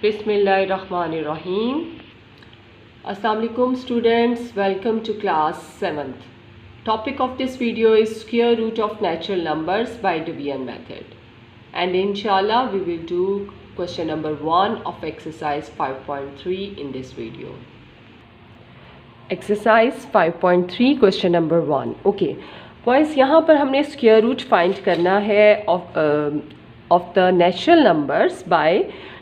बिस्मिल्लाहिर्रहमानिर्रहीम। अस्सलाम वालेकुम students, welcome to class 7th. Topic of this video is square root of natural numbers by division method, and inshallah we will do question number 1 of exercise 5.3 in this video. Exercise 5.3 question number 1. Okay boys, यहाँ पर हमने square root find करना है of the natural numbers by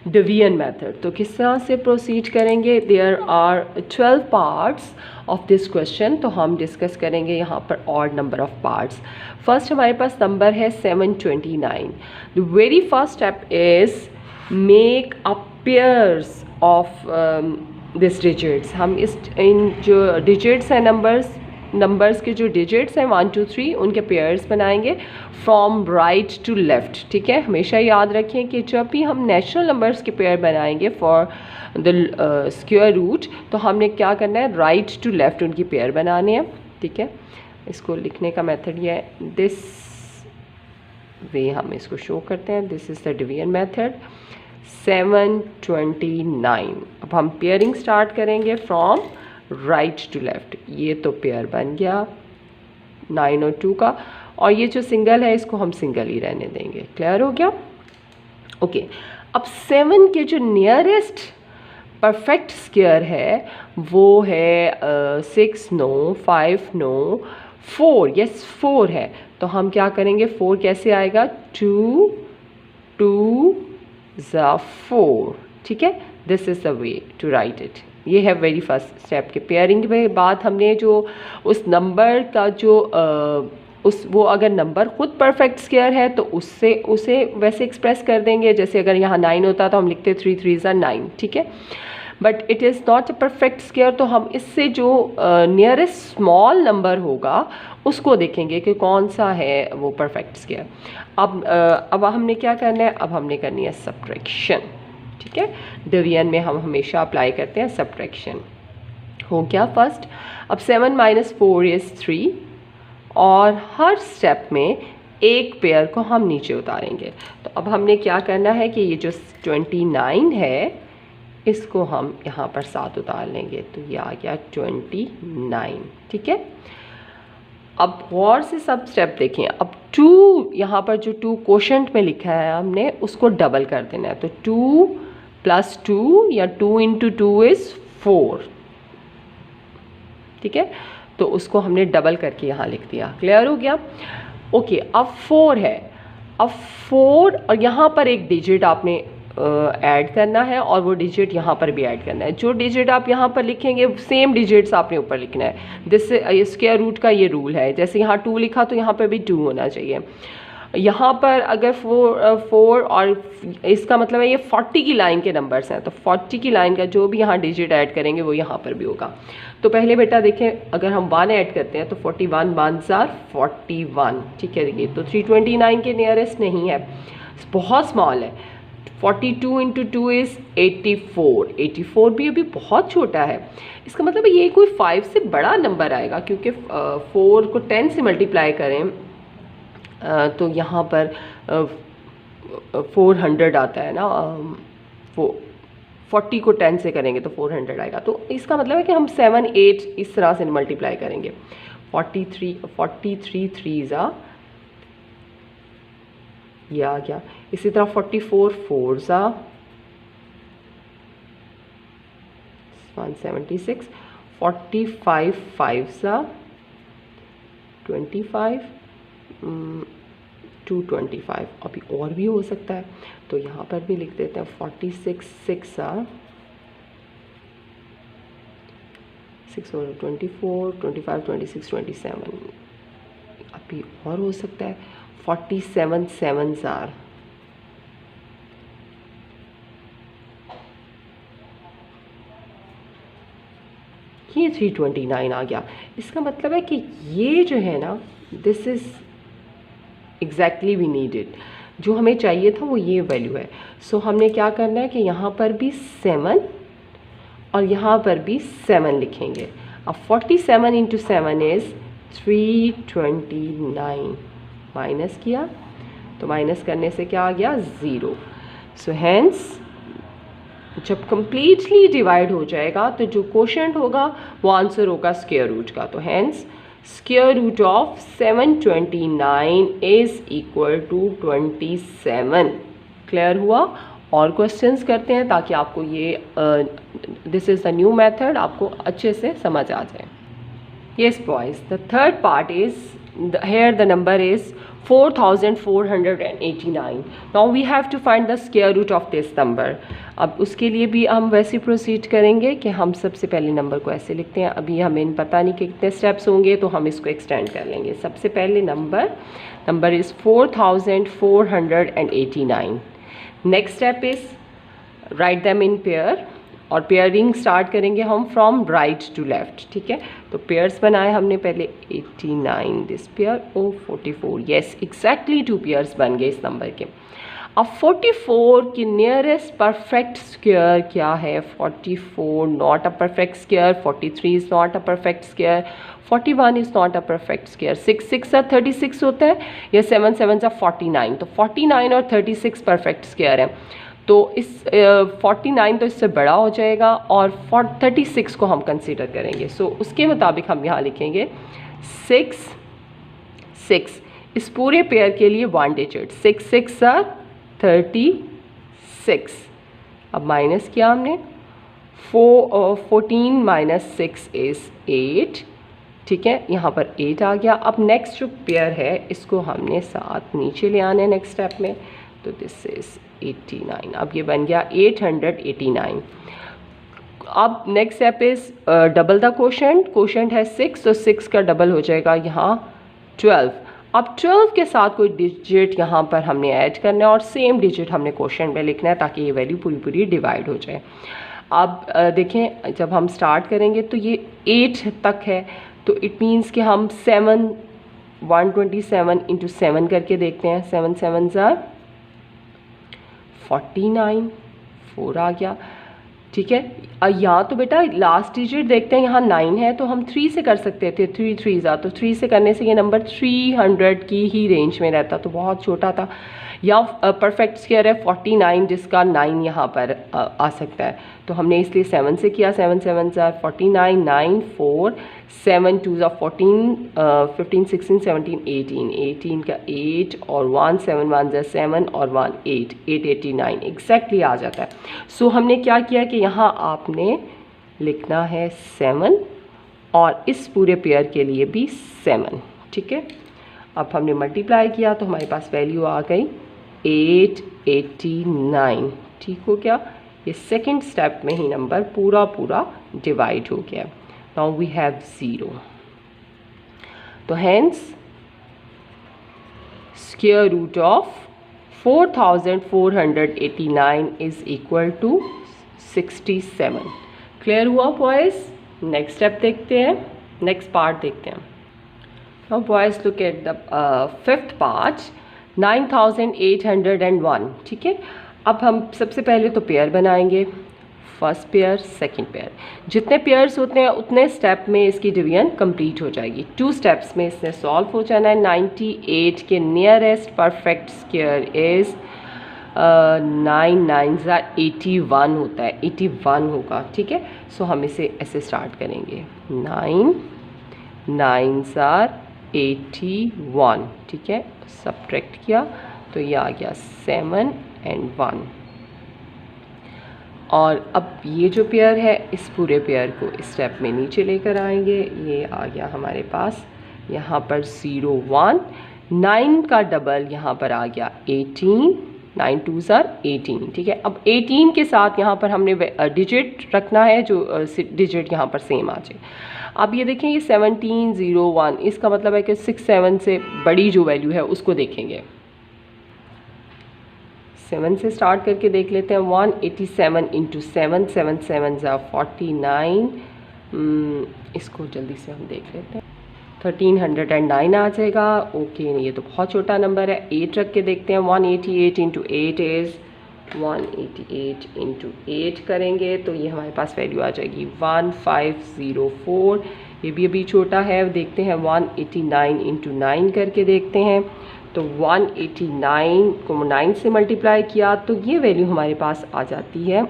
division method. तो किस तरह से proceed करेंगे? There are 12 parts of this question, तो हम डिस्कस करेंगे यहाँ पर odd number of parts. First हमारे पास नंबर है 729। The very first step is make a pairs of this digits. हम इन जो डिजिट्स हैं नंबर्स के जो डिजिट्स हैं 1 2 3 उनके पेयर्स बनाएंगे फ्रॉम राइट टू लेफ़्ट। ठीक है, हमेशा याद रखें कि जब भी हम नेचुरल नंबर्स के पेयर बनाएंगे फॉर द स्क्वायर रूट, तो हमने क्या करना है, राइट टू लेफ़्ट उनकी पेयर बनाने हैं। ठीक है, इसको लिखने का मेथड ये है, दिस वे हम इसको शो करते हैं। This is the division method 729। अब हम पेयरिंग स्टार्ट करेंगे फ्रॉम राइट टू लेफ़्ट। ये तो पेयर बन गया 9 और 2 का, और ये जो सिंगल है इसको हम सिंगल ही रहने देंगे। क्लियर हो गया? ओके, अब 7 के जो नियरेस्ट परफेक्ट स्क्वायर है वो है 6 नो 5 नो 4। यस 4 है, तो हम क्या करेंगे, 4 कैसे आएगा, 2 2 ज़ा 4। ठीक है, this is the way to write it. ये है वेरी फर्स्ट स्टेप के पेयरिंग में। बाद हमने जो उस नंबर का जो वो अगर नंबर खुद परफेक्ट स्क्वायर है तो उसे वैसे एक्सप्रेस कर देंगे। जैसे अगर यहाँ 9 होता तो हम लिखते 3 3 ज़ा 9। ठीक है, but it is not a perfect square, तो हम इससे जो नियरेस्ट स्मॉल नंबर होगा उसको देखेंगे कि कौन सा है वो परफेक्ट स्क्वायर। अब हमने क्या करना है, अब हमने करनी है सब्ट्रैक्शन। ठीक है, डिवीजन में हम हमेशा अप्लाई करते हैं सब्ट्रैक्शन। हो गया फर्स्ट। अब 7 - 4 इज़ 3, और हर स्टेप में एक पेयर को हम नीचे उतारेंगे। तो अब हमने क्या करना है कि ये जो 29 है इसको हम यहाँ पर 7 उतार लेंगे, तो ये आ गया 29। ठीक है, अब गौर से सब स्टेप देखें। अब 2 यहाँ पर जो 2 कोशेंट में लिखा है हमने उसको डबल कर देना है। तो 2 + 2 या 2 × 2 इज़ 4। ठीक है, तो उसको हमने डबल करके यहाँ लिख दिया। क्लियर हो गया? ओके, अब 4 है। अब 4 और यहाँ पर एक डिजिट आपने ऐड करना है, और वो डिजिट यहाँ पर भी ऐड करना है। जो डिजिट आप यहाँ पर लिखेंगे सेम डिजिट्स आपने ऊपर लिखना है। जिससे स्क्वायर रूट का ये रूल है, जैसे यहाँ 2 लिखा तो यहाँ पर भी 2 होना चाहिए। यहाँ पर अगर 4 और इसका मतलब है ये 40 की लाइन के नंबर्स हैं, तो 40 की लाइन का जो भी यहाँ डिजिट ऐड करेंगे वो यहाँ पर भी होगा। तो पहले बेटा देखें, अगर हम 1 ऐड करते हैं तो 41 1 आर 41। ठीक है, देखिए तो 329 के नियरेस्ट नहीं है, बहुत स्मॉल है। 42 × 2 इज़ 84। 84 भी अभी बहुत छोटा है। इसका मतलब ये कोई 5 से बड़ा नंबर आएगा, क्योंकि 4 को 10 से मल्टीप्लाई करें तो यहाँ पर 400 आता है ना। 40 को 10 से करेंगे तो 400 आएगा। तो इसका मतलब है कि हम 7 8 इस तरह से मल्टीप्लाई करेंगे। 43 3 ज़ा ये आ गया। इसी तरह 44 4 ज़ा 176। 45 5 ज़ा 25 225। अभी और भी हो सकता है, तो यहाँ पर भी लिख देते हैं 46 6 ज़ा 6 और 24 25 26 27। अभी और हो सकता है 47 7 ज़ा ये 329 आ गया। इसका मतलब है कि ये जो है ना, this is exactly we needed. जो हमें चाहिए था वो ये वैल्यू है। सो हमने क्या करना है कि यहाँ पर भी 7 और यहाँ पर भी 7 लिखेंगे। अब 47 × 7 इज़ 329। माइनस किया तो माइनस करने से क्या आ गया, 0। सो हैंस जब कम्प्लीटली डिवाइड हो जाएगा तो जो क्वोशंट होगा वो आंसर होगा स्क्वायर रूट का। तो hence square root of 729 is equal to 27। Clear हुआ? और क्वेश्चंस करते हैं ताकि आपको ये this is the new method, आपको अच्छे से समझ आ जाए। Yes boys, the third part is here the number is 4489. Now we have to find the square root of this number. अब उसके लिए भी हम वैसे प्रोसीड करेंगे कि हम सबसे पहले नंबर को ऐसे लिखते हैं। अभी हमें पता नहीं कि कितने स्टेप्स होंगे तो हम इसको एक्सटेंड कर लेंगे। सबसे पहले number is 4489. Next step is right them in pair, और पेयरिंग स्टार्ट करेंगे हम फ्रॉम राइट टू लेफ्ट। ठीक है, तो पेयर्स बनाए हमने पहले 89 this pair, oh 44, yes exactly 2 pairs बन गए इस नंबर के। अब 44 की नियरेस्ट परफेक्ट स्क्वायर क्या है? 44 not a perfect square, 43 is not a perfect square, 41 is not a perfect square, 6 6 36 होता है, या 7 7 49, तो 49 और 36 परफेक्ट स्क्वायर है। तो इस 49 तो इससे बड़ा हो जाएगा और 36 को हम कंसीडर करेंगे। सो उसके मुताबिक हम यहाँ लिखेंगे 6 6। इस पूरे पेयर के लिए 1 डिजिट, 6 6 are 36। अब माइनस किया हमने, 14 माइनस 6 इज़ 8। ठीक है, यहाँ पर 8 आ गया। अब नेक्स्ट जो पेयर है इसको हमने साथ नीचे ले आने नेक्स्ट स्टेप में, तो दिस इज़ 89। अब ये बन गया 889। अब next step is double the quotient है 6, तो 6 का डबल हो जाएगा यहाँ 12। अब 12 के साथ कोई डिजिट यहाँ पर हमने ऐड करना है और सेम डिजिट हमने क्वोशंट में लिखना है ताकि ये वैल्यू पूरी पूरी डिवाइड हो जाए। अब देखें, जब हम स्टार्ट करेंगे तो ये 8 तक है, तो इट मीन्स कि हम 127 इंटू 7 करके देखते हैं। 7 7 ज़ार 49, 4 आ गया। ठीक है, यहाँ तो बेटा लास्ट डिजिट देखते हैं, यहाँ 9 है तो हम 3 से कर सकते थे, 3 3 ज़ा, तो 3 से करने से ये नंबर 300 की ही रेंज में रहता, तो बहुत छोटा था। या परफेक्ट स्क्वायर है 49 जिसका 9 यहाँ पर आ सकता है, तो हमने इसलिए 7 से किया। 7 7 ज़ा 49, 9 4 7 2 ज़ा 14 15 16 17 18, 18 का 8 और 1 7 1 ज़ा 7 और 1 8 889 एग्जैक्टली आ जाता है। सो हमने क्या किया कि यहाँ आपने लिखना है 7 और इस पूरे पेयर के लिए भी 7। ठीक है, अब हमने मल्टीप्लाई किया तो हमारे पास वैल्यू आ गई 889। ठीक हो गया, ये सेकंड स्टेप में ही नंबर पूरा पूरा डिवाइड हो गया। नाउ वी हैव 0, तो hence square root of 4489 is equal to 67। Clear हुआ बॉयज़? नेक्स्ट स्टेप देखते हैं, नेक्स्ट पार्ट देखते हैं। Now boys look at the fifth part, 9801। ठीक है, अब हम सबसे पहले तो पेयर बनाएंगे, फर्स्ट पेयर सेकंड पेयर। जितने पेयर्स होते हैं उतने स्टेप में इसकी डिवीजन कंप्लीट हो जाएगी। 2 स्टेप्स में इसने सॉल्व हो जाना है। 98 के नियरेस्ट परफेक्ट स्क्वायर इज़ 9 9 ज़ा 81 होता है, 81 होगा। ठीक है, सो हम इसे ऐसे स्टार्ट करेंगे, 9 9 ज़ा 81। ठीक है, सब्ट्रैक्ट किया तो ये आ गया 7 and 1। और अब ये जो पेयर है इस पूरे पेयर को इस स्टेप में नीचे लेकर आएंगे। ये आ गया हमारे पास यहाँ पर 0 1, 9 का डबल यहाँ पर आ गया 18, 9 2 ज़ार 18। ठीक है, अब 18 के साथ यहाँ पर हमने डिजिट रखना है जो डिजिट यहाँ पर सेम आ जाए। अब ये देखें, ये 1701, इसका मतलब है कि 6 7 से बड़ी जो वैल्यू है उसको देखेंगे। 7 से स्टार्ट करके देख लेते हैं। 187 इंटू 7, 7 7 ज़ा 49। इसको जल्दी से हम देख लेते हैं, 1309 आ जाएगा। ओके, ये तो बहुत छोटा नंबर है। 8 रख के देखते हैं। 188 इंटू 8 इज़ 188 इंटू 8 करेंगे तो ये हमारे पास वैल्यू आ जाएगी 1504। ये भी अभी छोटा है, देखते हैं 189 इंटू 9 करके देखते हैं। तो 189 को 9 से मल्टीप्लाई किया तो ये वैल्यू हमारे पास आ जाती है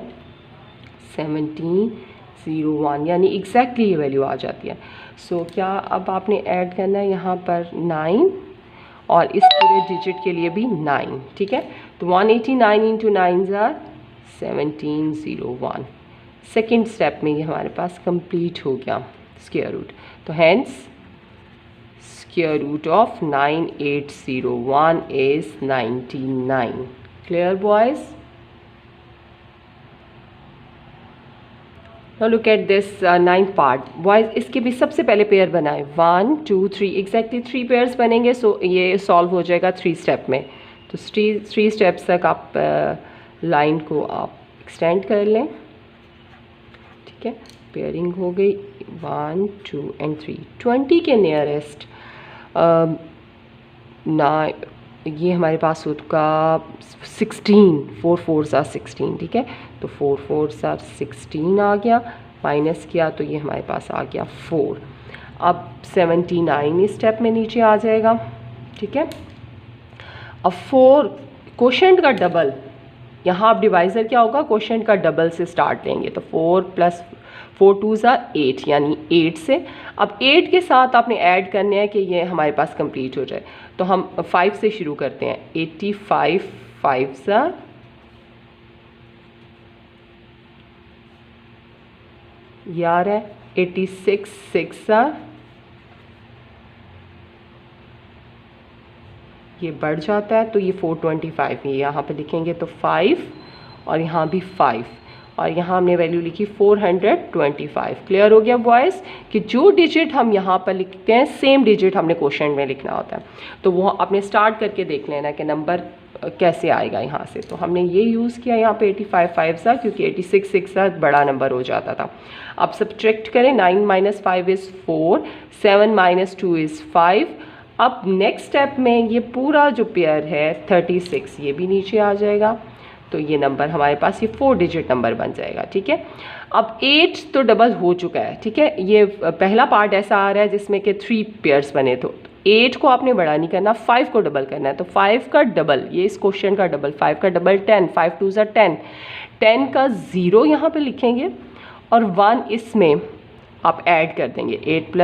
1701, यानी एग्जैक्टली ये वैल्यू आ जाती है। सो क्या अब आपने ऐड करना है यहाँ पर 9 और इस पूरे डिजिट के लिए भी 9, ठीक है। तो 189 इंटू 9 ज़ार 1701। सेकेंड स्टेप में ये हमारे पास कंप्लीट हो गया स्क्वायर रूट। तो hence square root of 9801 is 99. Clear, boys? Now look at this ninth part. Boys, इसके भी सबसे पहले पेयर बनाए 1 2 3, एग्जैक्टली 3 पेयर्स बनेंगे। सो ये सॉल्व हो जाएगा 3 स्टेप में। तो 3 स्टेप्स तक आप लाइन को आप एक्सटेंड कर लें, ठीक है। पेयरिंग हो गई 1 2 एंड 3। 20 के नियरेस्ट ना ये हमारे पास होगा 16, 4 4s are 16, ठीक है। तो 4 4s are 16 आ गया, माइनस किया तो ये हमारे पास आ गया 4। अब 79 इस स्टेप में नीचे आ जाएगा, ठीक है। अब 4 कोशेंट का डबल, यहाँ आप डिवाइज़र क्या होगा, कोशेंट का डबल से स्टार्ट लेंगे। तो 4 + 4 2s are 8, यानी 8 से। अब 8 के साथ आपने ऐड करने हैं कि ये हमारे पास कंप्लीट हो जाए। तो हम 5 से शुरू करते हैं। 85 5s are ये आ रहा है। 86 6s are, ये बढ़ जाता है तो ये 425, ये यहाँ पे लिखेंगे तो 5 और यहाँ भी 5 और यहाँ हमने वैल्यू लिखी 425। क्लियर हो गया बॉयज़ कि जो डिजिट हम यहाँ पर लिखते हैं सेम डिजिट हमने क्वोशेंट में लिखना होता है। तो वो आपने स्टार्ट करके देख लेना कि नंबर कैसे आएगा यहाँ से। तो हमने ये यूज़ किया यहाँ पे 85 5 सा, क्योंकि 86 6 सा बड़ा नंबर हो जाता था। अब सब्ट्रैक्ट करें, 9 - 5 इज़ 4, 7 - 2 इज़ 5। अब नेक्स्ट स्टेप में ये पूरा जो पेयर है 36, ये भी नीचे आ जाएगा। तो ये नंबर हमारे पास ये 4 डिजिट नंबर बन जाएगा, ठीक है। अब 8 तो डबल हो चुका है, ठीक है। ये पहला पार्ट ऐसा आ रहा है जिसमें कि 3 पेयर्स बने। तो 8 को आपने बड़ा नहीं करना, 5 को डबल करना है। तो 5 का डबल, ये इस क्वेश्चन का डबल, 5 का डबल 10, 5 2s are 10, 10 का 0 यहाँ पे लिखेंगे और 1 इसमें आप ऐड कर देंगे। 8 +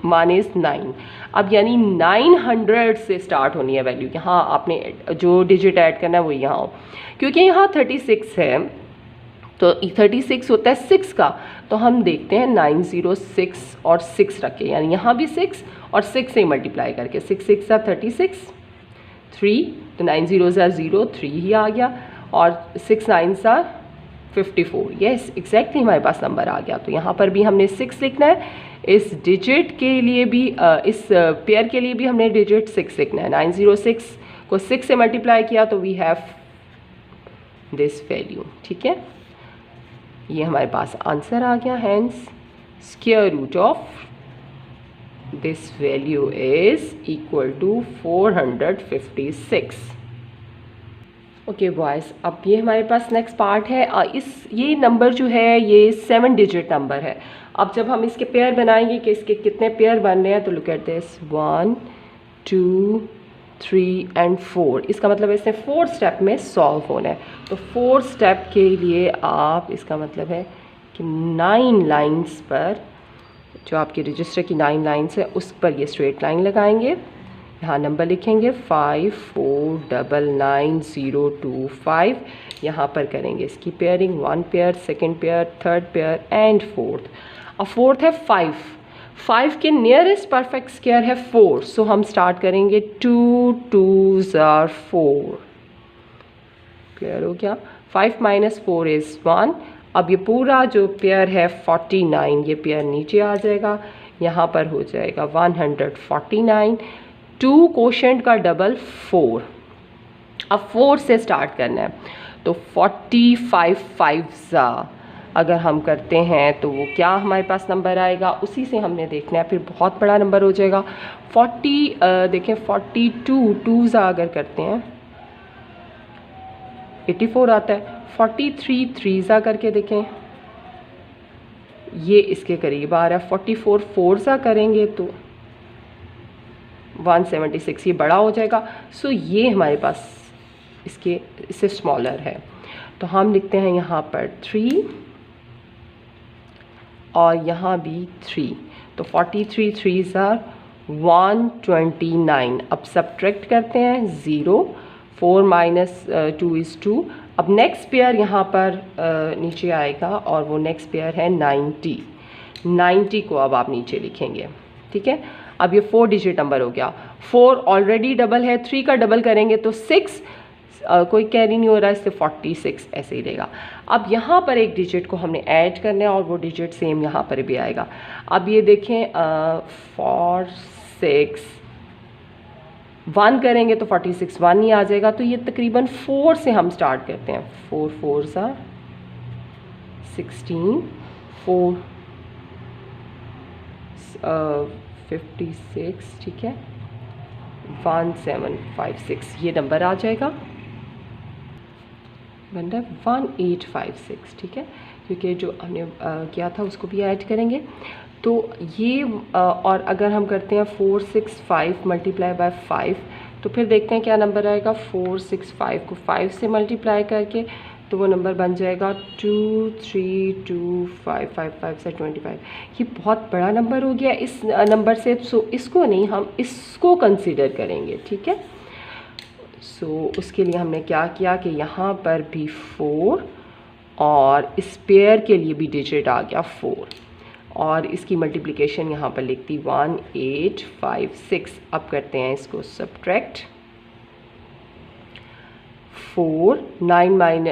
1 इज़ 9। अब यानी 900 से स्टार्ट होनी है वैल्यू। यहाँ आपने जो डिजिट ऐड करना है वो यहाँ हो, क्योंकि यहाँ 36 है तो 36 होता है 6 का। तो हम देखते हैं 906 और 6 रखें, यानी यहाँ भी 6 और 6 से मल्टीप्लाई करके 6 6 are 36, 3 तो 9 0s are 0, 3 ही आ गया और 6 9s are 54। यस, एग्जैक्टली हमारे पास नंबर आ गया। तो यहाँ पर भी हमने 6 लिखना है, इस डिजिट के लिए भी इस पेयर के लिए भी हमने डिजिट 6 लिखना है। 906 को 6 से मल्टीप्लाई किया तो वी हैव दिस वैल्यू, ठीक है। ये हमारे पास आंसर आ गया। Hence square root of this value is equal to 456। Okay boys, अब ये हमारे पास नेक्स्ट पार्ट है। ये नंबर जो है ये 7 डिजिट नंबर है। अब जब हम इसके पेयर बनाएंगे कि इसके कितने पेयर बन रहे हैं, तो लुक एट दिस 1 2 3 एंड 4। इसका मतलब इसने 4 स्टेप में सॉल्व होना है। तो 4 स्टेप के लिए आप, इसका मतलब है कि 9 लाइंस पर, जो आपके रजिस्टर की 9 लाइंस है उस पर ये स्ट्रेट लाइन लगाएंगे। यहाँ नंबर लिखेंगे 54999025। यहाँ पर करेंगे इसकी pairing, 1 pair, 2nd pair, 3rd pair and 4th। अब 4th है 5, 5 के नियरेस्ट परफेक्ट स्क्वायर है 4। सो हम स्टार्ट करेंगे 2 2s are 4। क्लियर हो गया। 5 - 4 इज़ 1। अब ये पूरा जो पेयर है 49, ये पेयर नीचे आ जाएगा, यहाँ पर हो जाएगा 149। 2 कोशेंट का डबल 4। अब 4 से स्टार्ट करना है। तो 45 5s अगर हम करते हैं तो वो क्या हमारे पास नंबर आएगा, उसी से हमने देखना है। फिर बहुत बड़ा नंबर हो जाएगा 40। देखें 42 2s अगर करते हैं 84 आता है। 43 3s करके देखें, ये इसके करीब आ रहा है। 44 4s करेंगे तो 176, ये बड़ा हो जाएगा। सो ये हमारे पास इससे स्मॉलर है। तो हम लिखते हैं यहाँ पर 3 और यहाँ भी 3, तो 43 3s are 129। अब सब्ट्रैक्ट करते हैं 0, 4 माइनस 2 इज़ 2। अब नेक्स्ट पेयर यहाँ पर नीचे आएगा और वो नेक्स्ट पेयर है 90। 90 को अब आप नीचे लिखेंगे, ठीक है। अब ये 4 डिजिट नंबर हो गया। 4 ऑलरेडी डबल है, 3 का डबल करेंगे तो 6, कोई कैरी नहीं हो रहा, इससे 46 ऐसे ही रहेगा। अब यहाँ पर एक डिजिट को हमने ऐड करना है और वो डिजिट सेम यहाँ पर भी आएगा। अब ये देखें 4 6 1 करेंगे तो 46 1 ही आ जाएगा। तो ये तकरीबन 4 से हम स्टार्ट करते हैं। 4 4s are 16, 4 56, ठीक है, 1756 ये नंबर आ जाएगा, बन रहा है 1856, ठीक है, क्योंकि जो हमने किया था उसको भी ऐड करेंगे। तो ये और अगर हम करते हैं 465 मल्टीप्लाई बाय 5 तो फिर देखते हैं क्या नंबर आएगा। 465 को 5 से मल्टीप्लाई करके तो वो नंबर बन जाएगा 232555 से 25। ये बहुत बड़ा नंबर हो गया इस नंबर से, सो इसको नहीं, हम इसको कंसिडर करेंगे, ठीक है। सो उसके लिए हमने क्या किया कि यहाँ पर भी 4 और इस पेयर के लिए भी डिजिट आ गया 4 और इसकी मल्टीप्लिकेशन यहाँ पर लिखती 1856। अब करते हैं इसको सब्ट्रैक्ट। 4 9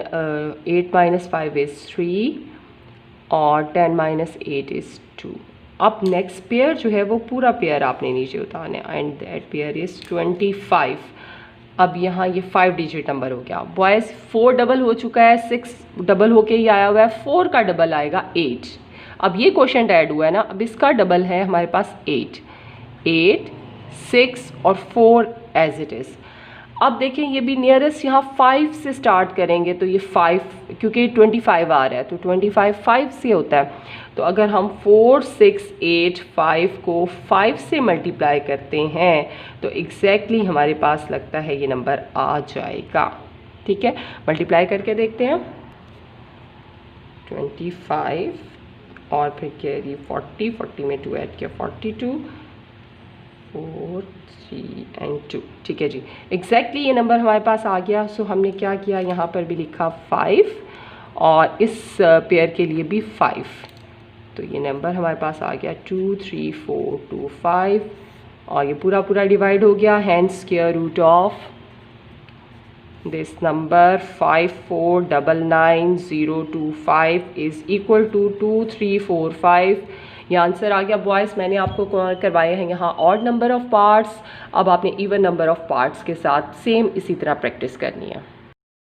8 माइनस 5 इज़ 3 और 10 माइनस 8 इज़ 2। अब नेक्स्ट पेयर जो है वो पूरा पेयर आपने नीचे उतारना है एंड दैट पेयर इज़ 25। अब यहाँ ये 5 डिजिट नंबर हो गया। बॉयज़ 4 डबल हो चुका है, 6 डबल होके ही आया हुआ है, 4 का डबल आएगा 8। अब ये क्वेश्चन ऐड हुआ है ना, अब इसका डबल है हमारे पास 8, 6 और 4 एज इट इज़। अब देखें ये भी नियरेस्ट यहाँ 5 से स्टार्ट करेंगे तो ये 5, क्योंकि 25 आ रहा है तो 25 5 से होता है। तो अगर हम 4 6 8 5 को 5 से मल्टीप्लाई करते हैं तो एग्जैक्टली हमारे पास लगता है ये नंबर आ जाएगा, ठीक है। मल्टीप्लाई करके देखते हैं 25 और फिर कैरी 40, 40 में 2 ऐड किया 42, 4 3 एंड 2, ठीक है जी। एग्जैक्टली ये नंबर हमारे पास आ गया। सो हमने क्या किया, यहाँ पर भी लिखा 5 और इस पेयर के लिए भी 5, तो ये नंबर हमारे पास आ गया 2 3 4 2 5 और ये पूरा पूरा डिवाइड हो गया। Hence square root of this number 5499025 is equal to 2345। ये आंसर आ गया बॉयज़। मैंने आपको करवाए हैं यहाँ ऑड नंबर ऑफ पार्ट्स, अब आपने इवन नंबर ऑफ पार्ट्स के साथ सेम इसी तरह प्रैक्टिस करनी है।